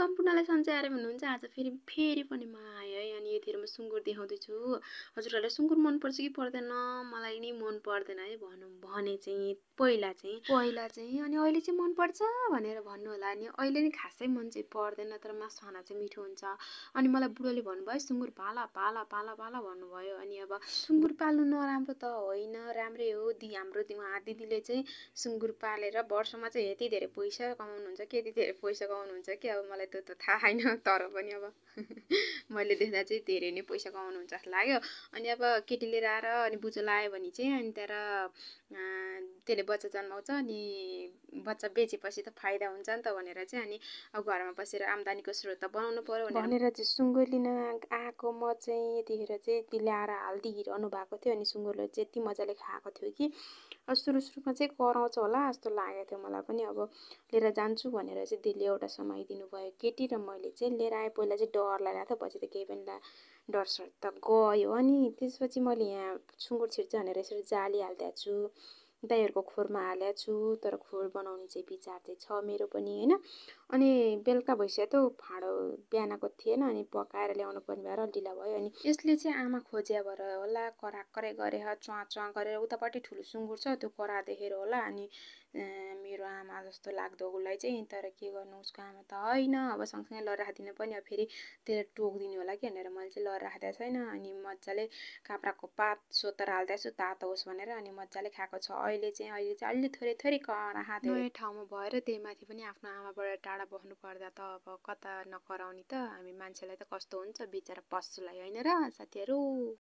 सम्पूर्णलाई सन्चै आराम हुनुहुन्छ? आज फेरि पनि म आएँ है। अनि यतिखेर म सुँगुर देखाउँदैछु। हजुरहरूलाई सुँगुर मनपर्छ कि पर्दैन? मलाई नि मन पर्दैन है भनौँ भने चाहिँ पहिला चाहिँ अनि अहिले चाहिँ मनपर्छ भनेर भन्नु होला। अनि अहिले नि खासै मन चाहिँ पर्दैन, तर मासु खाना चाहिँ मिठो हुन्छ। अनि मलाई बुढोले भन्नुभयो सुँगुर पाला पाला पाला पाला भन्नुभयो। अनि अब सुँगुर पाल्नु नराम्रो त होइन, राम्रै हो। हाम्रो उहाँ दिदीले चाहिँ सुँगुर पालेर वर्षमा चाहिँ यति धेरै पैसा कमाउनुहुन्छ कि यति धेरै पैसा कमाउनुहुन्छ कि अब मलाई त्यो त थाहा छैन, तर पनि अब मैले देख्दा चाहिँ धेरै नै पैसा कमाउनुहुन्छ जस्तो लाग्यो। अनि अब केटी लिएर आएर अनि बुचो लायो भने चाहिँ अनि त्यहाँबाट त्यसले बच्चा जन्माउँछ। अनि बच्चा बेचेपछि त फाइदा हुन्छ नि त भनेर चाहिँ अनि अब घरमा बसेर आम्दानीको स्रोत त बनाउनु पर्यो भनेर चाहिँ सुँगुर लिन आएको म चाहिँ यतिखेर चाहिँ त्यसले आएर हालिदिइरहनु भएको थियो। अनि सुँगुरले चाहिँ यति मजाले खाएको थियो कि अब सुरुमा चाहिँ कराउँछ होला जस्तो लागेको थियो मलाई पनि। अब लिएर जान्छु भनेर चाहिँ दिदीले एउटा समय दिनुभयो केटी, र मैले चाहिँ लिएर आएँ। पहिला चाहिँ डर लागेको थियो, पछि त केही पनि डरसर त गयो। अनि त्यसपछि मैले यहाँ सुँगुर छिर्छ भनेर यसरी जाली हालिदिएको छु, दाइहरूको खोरमा हालेको छु, तर खोर बनाउने चाहिँ विचार चाहिँ छ मेरो पनि होइन। अनि बेलुका भइसक्यो त फाँडो बिहानको थिएन, अनि पकाएर ल्याउनु पर्ने भएर ढिला भयो। अनि यसले चाहिँ आमा खोज्या भएर होला, कराक्करै गरे चुवा चुवा गरेर उतापट्टि ठुलो सुँगुर छ त्यो करा देखेर होला। अनि मेरो आमा जस्तो लाग्दो उसलाई चाहिँ, तर के गर्नु उसको आमा त होइन। अब सँगसँगै लडेर राखिदिनु पनि अब फेरि त्यसले टोकिदिनु होला कि भनेर मैले चाहिँ लडेर राखिदिएको छैन। अनि मजाले काँक्राको पात सोतर हालिदिएको छु तातो होस् भनेर। अनि मजाले खाएको छ। अहिले चाहिँ अलि थोरै थोरै कराहा थियो। नयाँ ठाउँमा भएर त्यही माथि पनि आफ्नो आमाबाट टाढा बस्नु पर्दा त अब कता नकराउने त, हामी मान्छेलाई त कस्तो हुन्छ बिचरा पशुलाई होइन र साथीहरू।